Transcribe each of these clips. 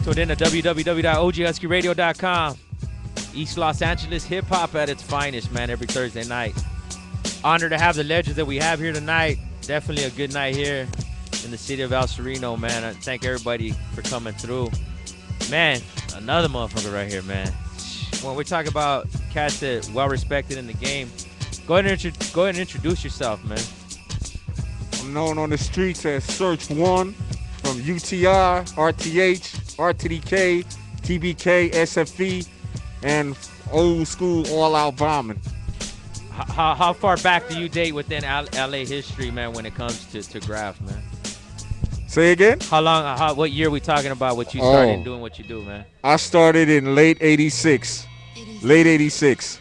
Tune in to www.OGHUSKEYRADIO.com. East Los Angeles hip-hop at its finest, man, every Thursday night. Honored to have the legends that we have here tonight. Definitely a good night here in the city of El Sereno, man. I thank everybody for coming through. Man, another motherfucker right here, man. When we talk about cats that well-respected in the game, go ahead and introduce yourself, man. I'm known on the streets as Serch One from UTI, RTH, RTDK, TBK, SFE, and old school all-out bombing. How far back do you date within LA history, man, when it comes to graph, man? Say again? What year we talking about? What you started doing? What you do, man? I started in late '86. Late '86.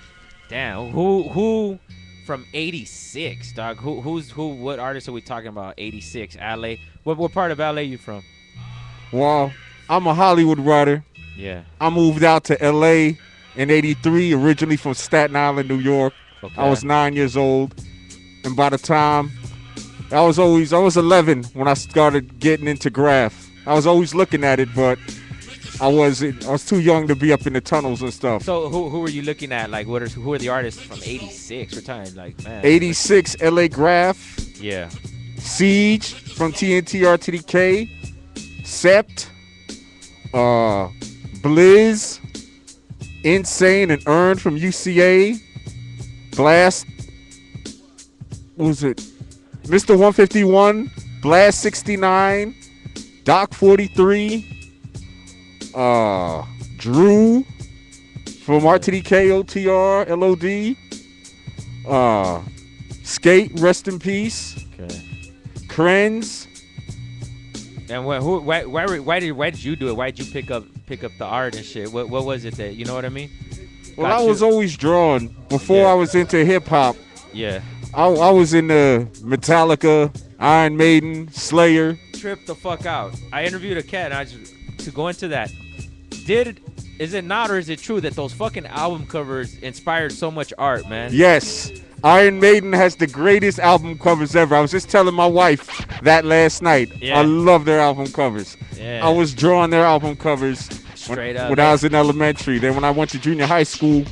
Damn. Who from '86, dog? Who? What artists are we talking about? '86, LA. What part of LA you from? Well, I'm a Hollywood writer. Yeah. I moved out to LA in '83, originally from Staten Island, New York. Okay. I was 9 years old, and by the time I was 11 when I started getting into graph. I was always looking at it, but I was too young to be up in the tunnels and stuff. So who were you looking at? Like, who are the artists from '86? We're talking like, man. '86 LA Graph. Yeah. Siege from TNT RTDK. Sept. Blizz. Insane and Earned from UCA. Blast. What was it? Mr. 151. Blast 69. Doc 43. Drew from RTDK, OTR, LOD. Skate, rest in peace. Okay. Krenz. And why did you do it? Why did you pick up the art and shit? What was it that, you know what I mean? Well, I was always drawn before I was into hip hop. Yeah. I was into Metallica, Iron Maiden, Slayer. Trip the fuck out. I interviewed a cat, and to go into that. Is it not, or is it true that those fucking album covers inspired so much art, man? Yes. Iron Maiden has the greatest album covers ever. I was just telling my wife that last night. Yeah. I love their album covers. Yeah. I was drawing their album covers when I was in elementary. Then when I went to junior high school,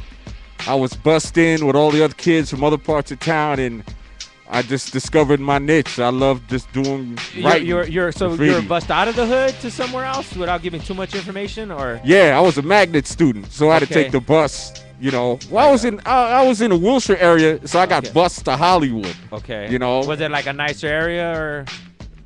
I was bussed in with all the other kids from other parts of town, and I just discovered my niche. I love just doing writing. You're bussed out of the hood to somewhere else without giving too much information, or? Yeah, I was a magnet student, so I had to take the bus. You know, well, I was in the Wilshire area, so I got bused to Hollywood. Okay. You know, was it like a nicer area, or?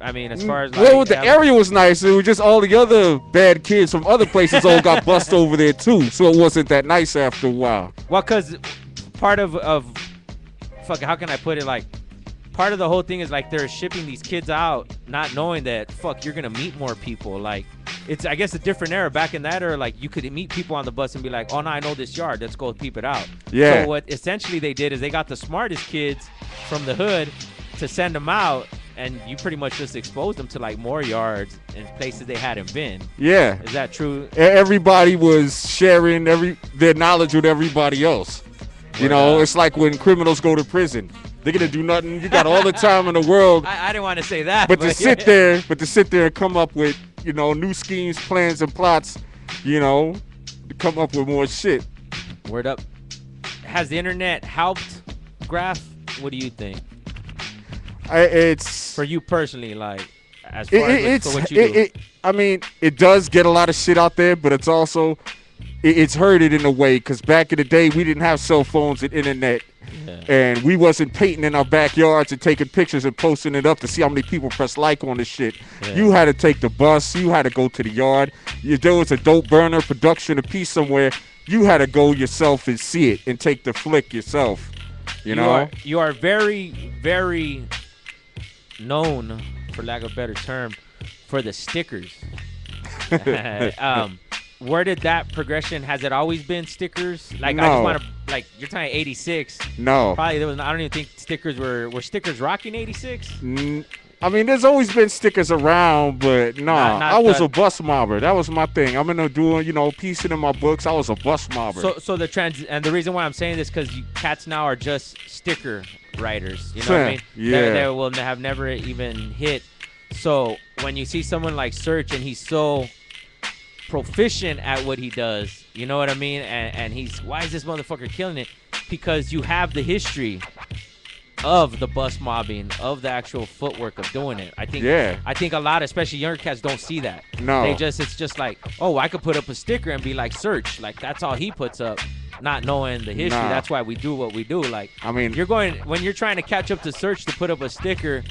I mean, as far as the area was nice. It was just all the other bad kids from other places all got bussed over there too, so it wasn't that nice after a while. Well, because part of fuck, how can I put it? Like, part of the whole thing is like they're shipping these kids out, not knowing that you're gonna meet more people. Like, it's, I guess, a different era. Back in that era, like, you could meet people on the bus and be like, oh no, I know this yard, let's go peep it out. Yeah. So what essentially they did is they got the smartest kids from the hood to send them out, and you pretty much just exposed them to like more yards and places they hadn't been. Yeah. Is that true? Everybody was sharing their knowledge with everybody else. You know, it's like when criminals go to prison. They're gonna do nothing. You got all the time in the world. I didn't want to say that. But to sit there and come up with, you know, new schemes, plans, and plots, you know, to come up with more shit. Word up. Has the internet helped graph? What do you think? It's for you personally, like, as far as for what you do. I mean, it does get a lot of shit out there, but it's also it's hurt it in a way, because back in the day we didn't have cell phones and internet. Yeah. And we wasn't painting in our backyards and taking pictures and posting it up to see how many people press like on this shit. Yeah. You had to take the bus. You had to go to the yard. If there was a dope burner production, a piece somewhere, you had to go yourself and see it and take the flick yourself. You are very, very known, for lack of a better term, for the stickers. Where did that progression? Has it always been stickers? Like, no. I just want to, like, you're talking 86. No. Probably there was. I don't even think stickers were stickers rocking 86. I mean, there's always been stickers around, but not I was a bus mobber. That was my thing. I'm into doing, you know, piecing in my books. I was a bus mobber. So the reason why I'm saying this, because cats now are just sticker writers. You know what I mean? Yeah. They will have never even hit. So when you see someone like Serch and he's so proficient at what he does. You know what I mean? And he's, why is this motherfucker killing it? Because you have the history of the bus mobbing, of the actual footwork of doing it. I think a lot, especially younger cats, don't see that. No. It's just like, oh, I could put up a sticker and be like Serch. Like, that's all he puts up, not knowing the history. Nah. That's why we do what we do. Like, I mean, when you're trying to catch up to Serch to put up a sticker,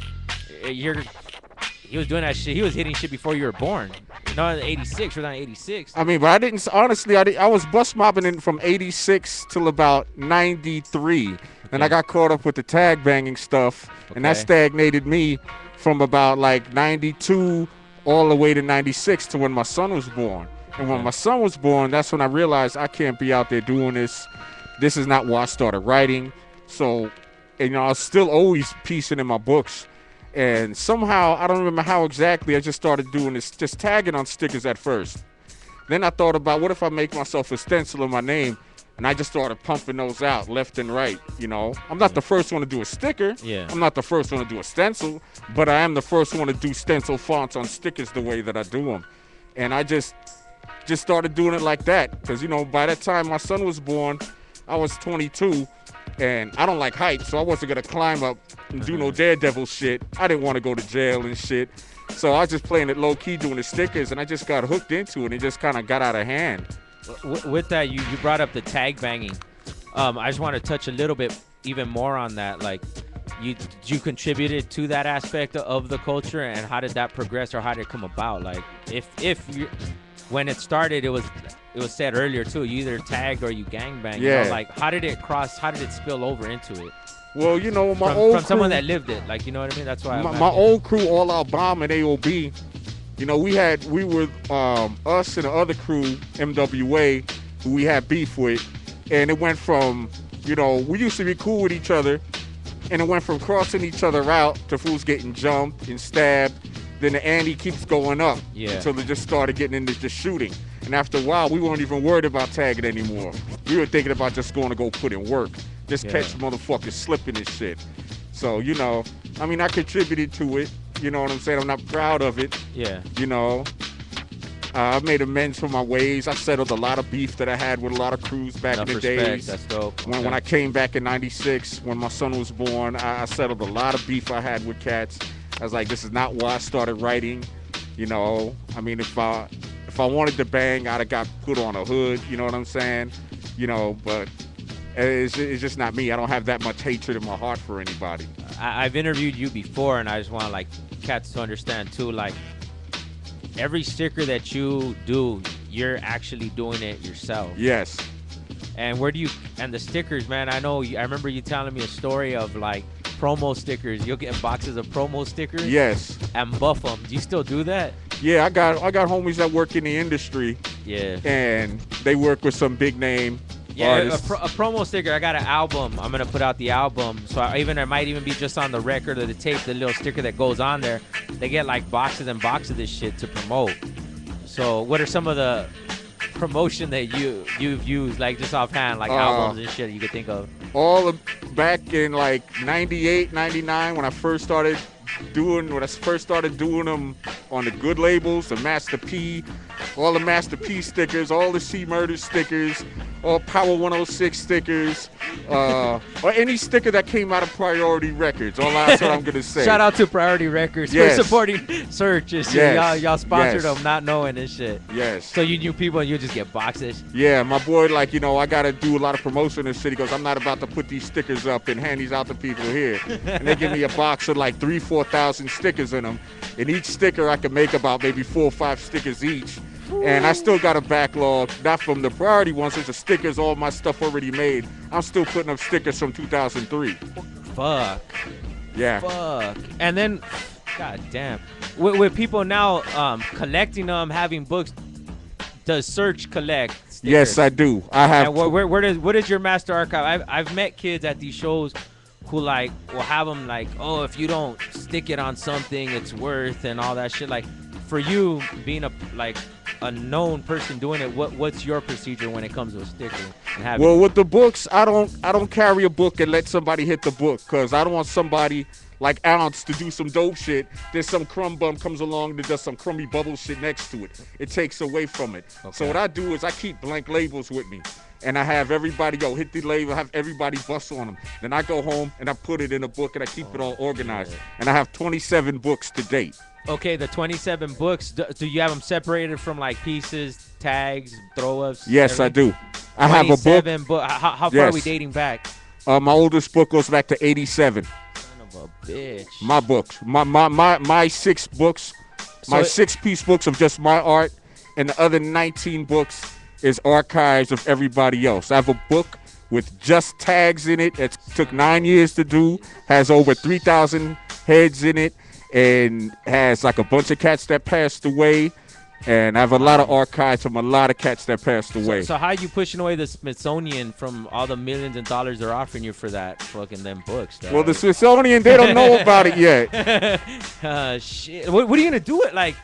he was doing that shit. He was hitting shit before you were born. No, 86. We're not 86. I mean, but I didn't, honestly, I was bus mobbing from 86 till about 93. And I got caught up with the tag banging stuff. And that stagnated me from about like 92 all the way to 96 to when my son was born. And when my son was born, that's when I realized I can't be out there doing this. This is not why I started writing. So, and, I was still always piecing in my books. And somehow, I don't remember how exactly, I just started doing this, just tagging on stickers at first. Then I thought about, what if I make myself a stencil of my name? And I just started pumping those out left and right, I'm not the first one to do a sticker. Yeah. I'm not the first one to do a stencil, but I am the first one to do stencil fonts on stickers the way that I do them. And I just started doing it like that. Because, by that time my son was born, I was 22. And I don't like heights, so I wasn't going to climb up and do no daredevil shit. I didn't want to go to jail and shit. So I was just playing it low-key doing the stickers, and I just got hooked into it. It just kind of got out of hand. With that, you brought up the tag banging. I just want to touch a little bit even more on that. Like, you contributed to that aspect of the culture, and how did that progress, or how did it come about? Like, when it started, it was said earlier too, you either tagged or you gangbang. Yeah. Like, how did it spill over into it? Well, my old crew, someone that lived it. Like, you know what I mean? That's why my old crew, All Out Bomb and AOB. We were us and the other crew, MWA, who we had beef with, and it went from, we used to be cool with each other, and it went from crossing each other out to fools getting jumped and stabbed. Then the ante keeps going up until they just started getting into just shooting. And after a while, we weren't even worried about tagging anymore. We were thinking about just going to go put in work, just catch motherfuckers slipping and shit. So, I contributed to it. You know what I'm saying? I'm not proud of it. Yeah. I made amends for my ways. I settled a lot of beef that I had with a lot of crews back in the days. That's dope. When I came back in 96, when my son was born, I settled a lot of beef I had with cats. I was like, this is not why I started writing. If I wanted to bang, I'd have got put on a hood. You know what I'm saying? But it's just not me. I don't have that much hatred in my heart for anybody. I've interviewed you before, and I just want cats to understand too. Like, every sticker that you do, you're actually doing it yourself. Yes. And the stickers, man? I remember you telling me a story of like promo stickers. You'll get boxes of promo stickers. Yes. And buff them. Do you still do that? Yeah, I got homies that work in the industry. Yeah. And they work with some big name. Yeah, a promo sticker. I got an album. I'm gonna put out the album, so it might even be just on the record or the tape, the little sticker that goes on there. They get like boxes and boxes of this shit to promote. So, what are some of the promotion that you've used, like just offhand, like albums and shit you could think of? Back in like 98, 99, when I first started doing them on the good labels, the Master P, all the Master P stickers, all the C Murder stickers, all Power 106 stickers, or any sticker that came out of Priority Records. That's what I'm gonna say. Shout out to Priority Records for supporting Serch and shit. Yes. Y'all sponsored them, not knowing this shit. Yes. So you knew people and you just get boxes. Yeah, my boy, I gotta do a lot of promotion in the city. He goes, I'm not about to put these stickers up and hand these out to people here. And they give me a box of like 4,000 stickers in them. And each sticker I can make about maybe 4 or 5 stickers each. And I still got a backlog, not from the Priority ones, it's the stickers, all my stuff already made. I'm still putting up stickers from 2003. Fuck. Yeah. Fuck. And then, god damn. With people now collecting them, having books, does Serch collect stickers? Yes, I do. I have. And what is your master archive? I've met kids at these shows who will have them if you don't stick it on something, it's worth and all that shit. Like, for you being a known person doing it, what's your procedure when it comes to a sticker? And well, with the books, I don't carry a book and let somebody hit the book, because I don't want somebody like Ounce to do some dope shit. There's some crumb bum comes along that does some crummy bubble shit next to it. It takes away from it. Okay. So what I do is I keep blank labels with me. And I have everybody hit the label, have everybody bust on them. Then I go home and I put it in a book and I keep it all organized. Yeah. And I have 27 books to date. Okay, the 27 books, do you have them separated from like pieces, tags, throw-ups? Yes, everything? I do. I have a book. How far are we dating back? My oldest book goes back to 87. Son of a bitch. My books. My 6 books, my 6-piece books of just my art, and the other 19 books is archives of everybody else. I have a book with just tags in it that took 9 years to do, has over 3,000 heads in it, and has like a bunch of cats that passed away. And I have a lot of archives from a lot of cats that passed away. So how you pushing away the Smithsonian from all the millions of dollars they're offering you for that fucking them books? Dog? Well, the Smithsonian, they don't know about it yet. Shit. What are you gonna do it like?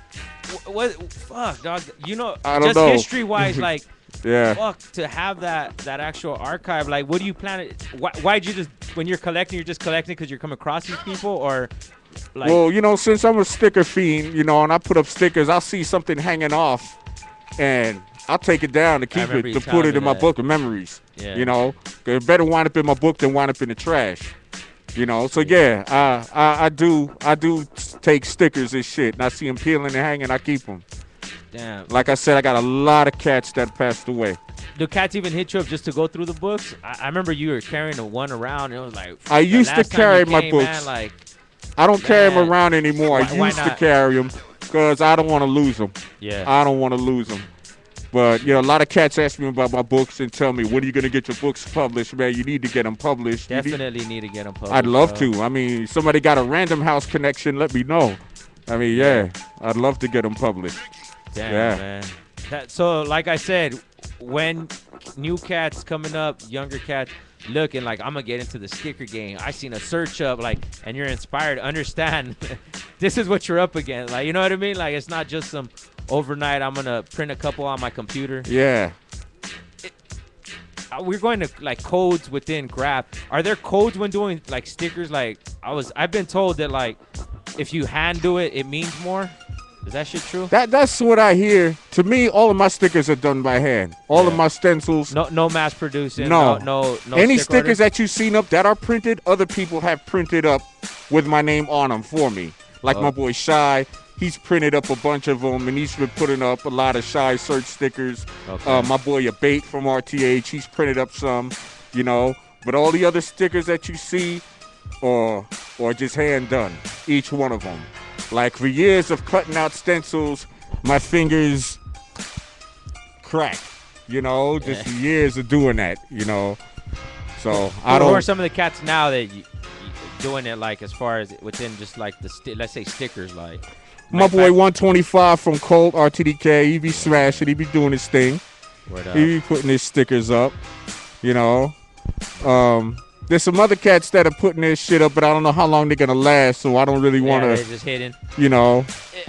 What? Fuck, dog. You know, I don't just know. history-wise, like, yeah. Fuck, to have that actual archive. Like, what do you plan? Why'd you just, when you're just collecting because you're coming across these people, or? Like, well, you know, since I'm a sticker fiend, you know, and I put up stickers, I'll see something hanging off, and I'll take it down to keep it, to put it in my book of memories. Yeah. You know, 'cause it better wind up in my book than wind up in the trash. You know, so yeah, I do take stickers and shit, and I see them peeling and hanging, I keep them. Damn. Like I said, I got a lot of cats that passed away. Do cats even hit you up just to go through the books? I remember you were carrying one around, and it was like, I used to carry my books. Man, like, I don't carry them around anymore. I used to carry them because I don't want to lose them. Yeah. I don't want to lose them. But, you know, a lot of cats ask me about my books and tell me, when are you going to get your books published, man? You need to get them published. Definitely need to get them published. I'd love to. I mean, somebody got a Random House connection, let me know. I mean, yeah, I'd love to get them published. Damn, man. So, like I said, when new cats coming up, younger cats, looking like, I'm gonna get into the sticker game. I seen a search up, like, and you're inspired. Understand, this is what you're up against. Like, you know what I mean? Like, it's not just some overnight, I'm gonna print a couple on my computer. Yeah. We're going to like codes within graph. Are there codes when doing like stickers? Like, I've been told that like if you hand do it, it means more. Is that shit true? That's what I hear. To me, all of my stickers are done by hand. All of my stencils. No mass producing. No. Any stickers that you've seen up that are printed, other people have printed up with my name on them for me. Like my boy Shy, he's printed up a bunch of them, and he's been putting up a lot of Shy Search stickers. Okay. My boy Abate from RTH, he's printed up some, you know. But all the other stickers that you see are just hand done, each one of them. Like, for years of cutting out stencils, my fingers cracked, you know, just years of doing that, you know. So I don't. Who are some of the cats now that you doing it, like, as far as within just like let's say stickers, like? My boy 125 from Colt RTDK, he be smashing, he be doing his thing. He be putting his stickers up, you know. There's some other cats that are putting their shit up, but I don't know how long they're gonna last, so I don't really want to. They're just hidden. You know.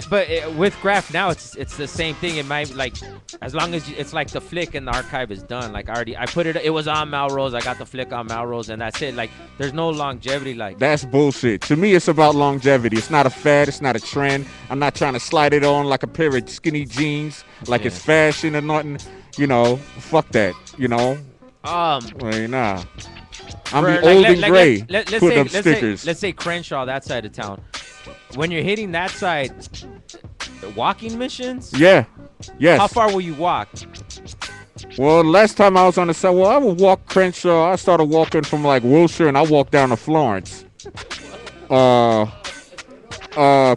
But with graph now, it's the same thing. It might, like, as long as it's like the flick and the archive is done. Like, I put it. It was on Melrose. I got the flick on Melrose, and that's it. Like, there's no longevity. Like, that's bullshit. To me, it's about longevity. It's not a fad. It's not a trend. I'm not trying to slide it on like a pair of skinny jeans, like it's fashion or nothing. You know, fuck that. You know. Well, nah. I'm the old and gray. Putting up stickers. Let's say Crenshaw, that side of town. When you're hitting that side, walking missions? Yeah. Yes. How far will you walk? Well, last time I was on the side, I would walk Crenshaw. I started walking from like Wilshire, and I walked down to Florence. A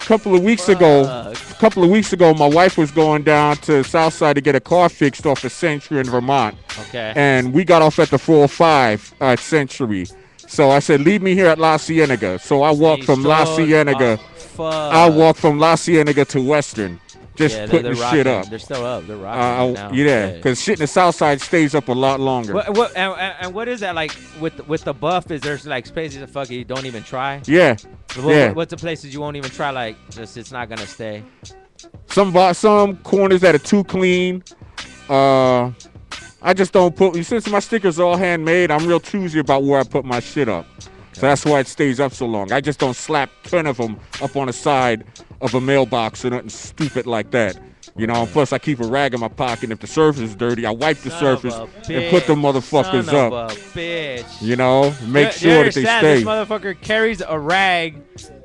couple of weeks ago, my wife was going down to Southside to get a car fixed off of Century in Vermont. Okay. And we got off at the 405 at Century. So I said, leave me here at La Cienega. So I walked from La Cienega. I walked from La Cienega to Western. Just putting the shit up. They're still up. They're rocking now. Yeah, because shit in the South Side stays up a lot longer. And what is that like with the buff? Is there like spaces that fuck you don't even try? Yeah. What's the places you won't even try? Like, just it's not gonna stay. Some corners that are too clean. I just don't put. Since my stickers are all handmade, I'm real choosy about where I put my shit up. So that's why it stays up so long. I just don't slap 10 of them up on the side of a mailbox or nothing stupid like that. You know, and plus I keep a rag in my pocket. If the surface is dirty, I wipe the surface and put the motherfuckers Son up. of a bitch. You know, make You sure that they understand? stay. This motherfucker carries a rag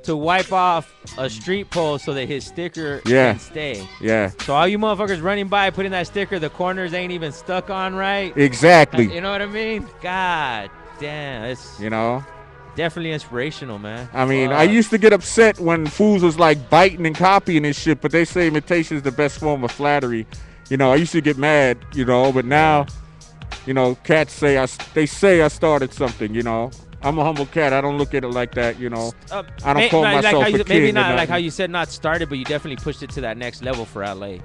to wipe off a street pole so that his sticker can stay. Yeah. So all you motherfuckers running by putting that sticker, the corners ain't even stuck on right. Exactly. You know what I mean? God damn, it's definitely inspirational, man. I mean, I used to get upset when fools was like biting and copying and shit, but they say imitation is the best form of flattery. You know, I used to get mad, you know, but now, you know, cats say they say I started something, you know. I'm a humble cat. I don't look at it like that, you know. I don't call myself a kid. Maybe not like how you said not started, but you definitely pushed it to that next level for LA.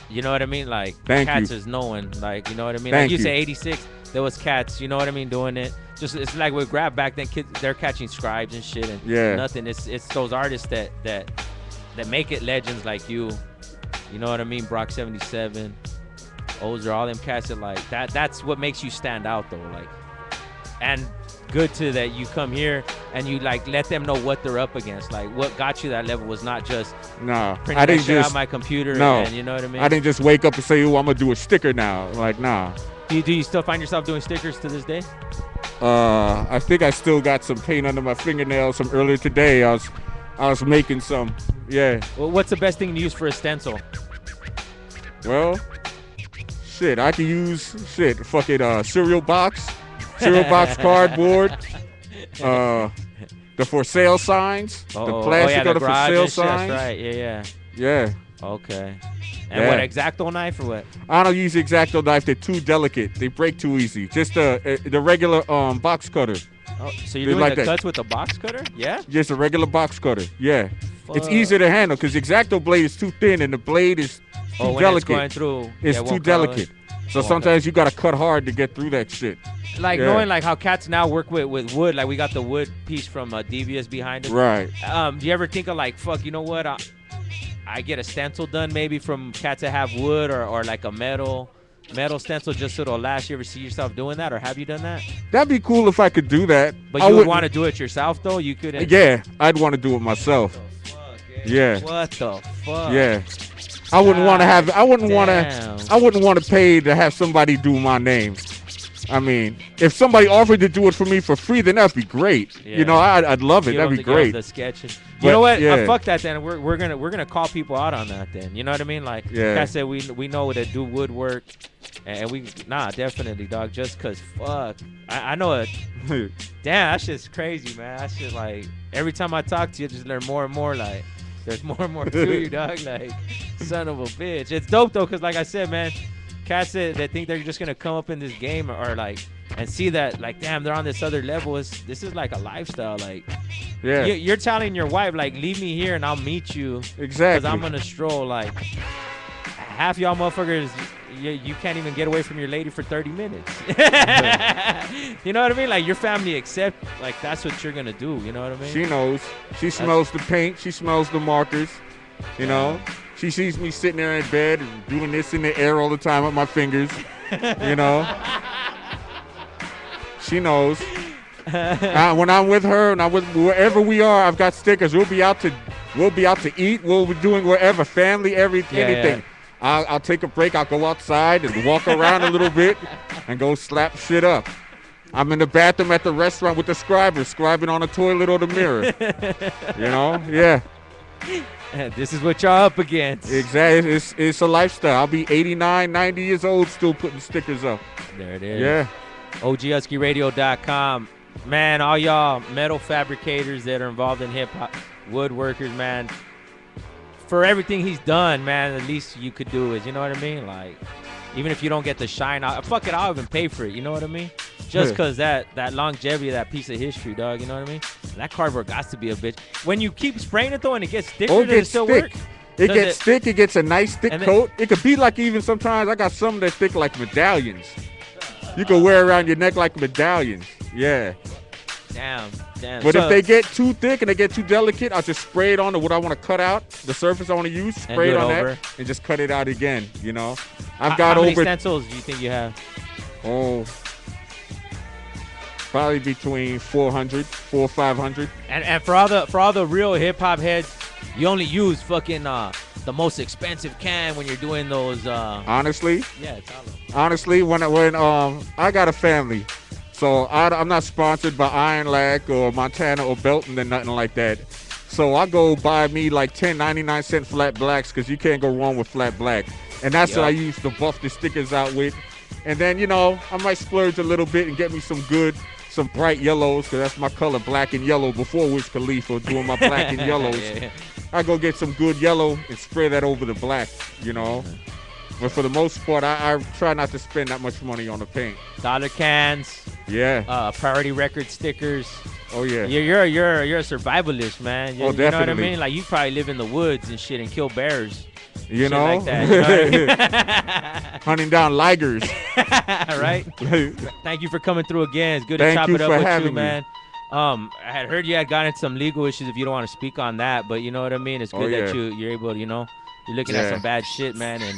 You know what I mean? Like, cats is knowing, like, you know what I mean? Like you say 86, there was cats, you know what I mean, doing it. Just it's like with Grab back then, kids they're catching scribes and shit and nothing. It's those artists that make it legends like you. You know what I mean? Brock 77, Ozer, all them cats that like that. That's what makes you stand out though. Like, and good to that you come here and you like let them know what they're up against. Like what got you that level was not just printing I didn't that shit just out my computer. No, and you know what I mean? I didn't just wake up and say, "Oh, I'm gonna do a sticker now." Like, nah. Do you still find yourself doing stickers to this day? I think I still got some paint under my fingernails from earlier today. I was making some. Yeah. Well, what's the best thing to use for a stencil? Well, shit, I can use fucking cereal box cardboard, the for sale signs, the plastic of the for sale signs. That's right. Yeah. Yeah. Okay. And what, X-Acto knife or what? I don't use the X-Acto knife. They're too delicate. They break too easy. Just the regular box cutter. Oh, so you're doing like the cuts with a box cutter? Yeah? Just a regular box cutter. Yeah. It's easier to handle because the X-Acto blade is too thin and the blade is too delicate. It's going through. It's too delicate. So sometimes you got to cut hard to get through that shit. Like knowing like how cats now work with wood. Like we got the wood piece from Devious behind us. Right. Do you ever think of like, fuck, you know what? I get a stencil done maybe from cats that have wood or like a metal stencil just so it'll last. You ever see yourself doing that or have you done that? That'd be cool if I could do that. But you would want to do it yourself though? You couldn't? Yeah, I'd want to do it myself. Yeah. What the fuck? Yeah. I wouldn't want to pay to have somebody do my name. I mean, if somebody offered to do it for me for free, then that'd be great. Yeah. You know, I'd love it. That'd be great. The sketches. You know what? Fuck that then. We're gonna call people out on that then. You know what I mean? Like I said, we know that do woodwork, and we definitely dog. Just cause fuck, I know it. Damn, that shit's crazy, man. That shit like every time I talk to you, I just learn more and more. Like there's more and more to you, dog. Like son of a bitch. It's dope though, cause like I said, man. Cats that think they're just gonna come up in this game or like and see that like damn they're on this other level. This is like a lifestyle. Like you're telling your wife like leave me here and I'll meet you exactly because I'm gonna stroll. Like half y'all motherfuckers you can't even get away from your lady for 30 minutes. You know what I mean? Like your family accept like that's what you're gonna do. You know what I mean? She knows. She smells the paint. She smells the markers. You know. She sees me sitting there in bed and doing this in the air all the time with my fingers, you know. She knows. When I'm with her and wherever we are, I've got stickers. We'll be out to eat. We'll be doing wherever, family, anything. Yeah. I'll take a break. I'll go outside and walk around a little bit and go slap shit up. I'm in the bathroom at the restaurant with the scribing on the toilet or the mirror. You know, yeah. This is what y'all up against. Exactly. It's a lifestyle. I'll be 89, 90 years old still putting stickers up. There it is. Yeah. OGHUSKEYRADIO.com. Man, all y'all metal fabricators that are involved in hip-hop, woodworkers, man, for everything he's done, man, the least you could do is, you know what I mean? Like, even if you don't get the shine out, fuck it, I'll even pay for it, you know what I mean? Just because that longevity of that piece of history, dog, you know what I mean? That cardboard got to be a bitch. When you keep spraying it, though, and it gets thicker, does it still work? It gets thick. It gets a nice thick coat. It could be like even sometimes I got some that thick like medallions. You can wear around your neck like medallions. Yeah. Damn. But if they get too thick and they get too delicate, I'll just spray it on to what I want to cut out, the surface I want to use, spray it on that, and just cut it out again, you know. I've got how many stencils do you think you have? Oh, probably between 400 or 500. And for all the real hip hop heads, you only use fucking the most expensive can when you're doing those. Honestly. Yeah, it's hollow. Honestly, when I got a family, so I'm not sponsored by Iron Lac or Montana or Belton and nothing like that. So I go buy me like 10 99-cent flat blacks because you can't go wrong with flat black, and that's what I use to buff the stickers out with. And then I might splurge a little bit and get me some bright yellows, because that's my color, black and yellow. Before Wiz Khalifa doing my black and yellows, I go get some good yellow and spray that over the black, But for the most part, I try not to spend that much money on the paint. Dollar cans. Yeah. Priority record stickers. Oh yeah. You're a survivalist, man. Oh, definitely. You know what I mean? Like, you probably live in the woods and shit and kill bears. You know? Like that, you know what I mean? Hunting down ligers. Right? Thank you for coming through again. It's good to chop it up with you, man. I had heard you had gotten some legal issues. If you don't want to speak on that, but you know what I mean? It's good that you're able to, you're looking at some bad shit, man, and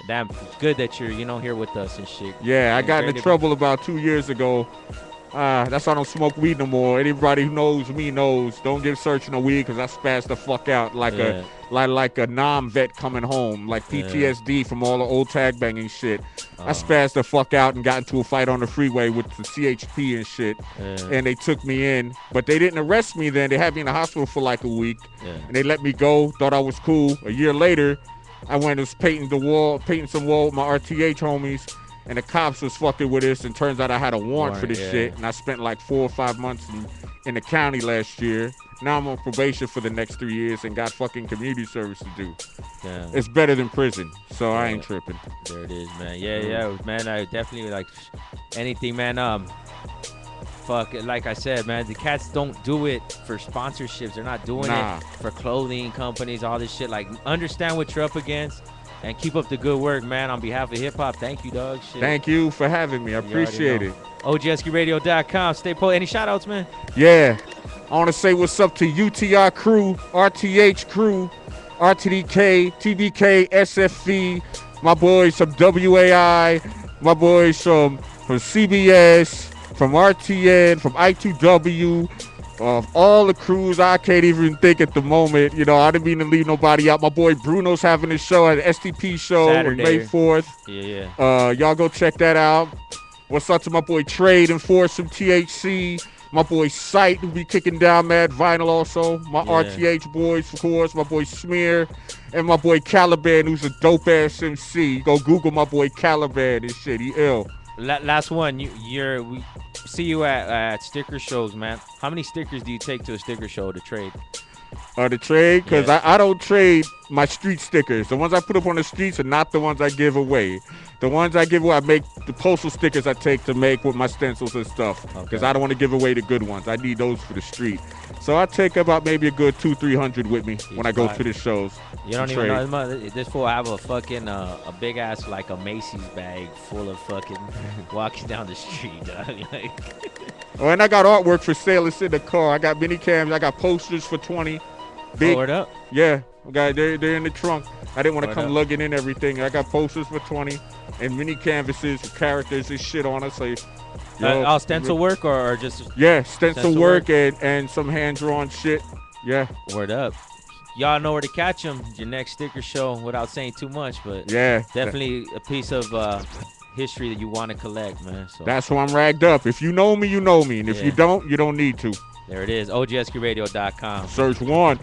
damn good that you're, here with us and shit. Yeah, I got into trouble about 2 years ago. That's why I don't smoke weed no more. Anybody who knows me knows. Don't give Serch no weed, because I spaz the fuck out like a non-vet coming home, like PTSD from all the old tag banging shit. I spazzed the fuck out and got into a fight on the freeway with the CHP and shit, and they took me in. But they didn't arrest me then. They had me in the hospital for like a week, and they let me go. Thought I was cool. A year later, I went and was painting some wall with my RTH homies, and the cops was fucking with us, and turns out I had a warrant for this shit, and I spent like 4 or 5 months in the county last year. Now I'm on probation for the next 3 years and got fucking community service to do. Yeah. It's better than prison, so I ain't tripping. There it is, man. Yeah, man. I definitely like anything, man. Fuck it. Like I said, man, the cats don't do it for sponsorships. They're not doing it for clothing companies, all this shit. Like, understand what you're up against and keep up the good work, man. On behalf of hip hop, thank you, dog. Shit. Thank you for having me. I appreciate it. OGHUSKEYRADIO.com. Stay put. Any shout outs, man? Yeah. I want to say what's up to UTR crew, RTH crew, RTDK, TBK, SFV, my boys from WAI, my boys from CBS, from RTN, from I2W, of all the crews I can't even think at the moment. I didn't mean to leave nobody out. My boy Bruno's having a show at STP show on May 4th. Yeah. Y'all go check that out. What's up to my boy Trade and Force from THC. My boy Sight, who be kicking down Mad Vinyl also. My RTH boys, of course. My boy Smear. And my boy Caliban, who's a dope-ass MC. Go Google my boy Caliban and shit. He ill. Last one. We see you at sticker shows, man. How many stickers do you take to a sticker show to trade? To trade? Because I don't trade my street stickers. The ones I put up on the streets are not the ones I give away. The ones I give away, I make the postal stickers I take to make with my stencils and stuff. Because I don't want to give away the good ones. I need those for the street. So I take about maybe a good 200-300 with me when I go to the shows. You don't even know. This fool have a fucking a big ass like a Macy's bag full of fucking walking down the street. Like. Oh, and I got artwork for sale. It's in the car. I got mini cams. I got posters for 20. Big. Word up. Yeah, they're in the trunk. I didn't want to come lugging in everything. I got posters for 20 and mini canvases with characters and shit on it. So, all stencil work or just? Yeah, stencil work and some hand-drawn shit. Yeah. Word up. Y'all know where to catch them. Your next sticker show without saying too much, but definitely a piece of history that you want to collect, man. So that's why I'm ragged up. If you know me, you know me. And if you don't need to. There it is. OGHUSKEYRADIO.com. Serch One.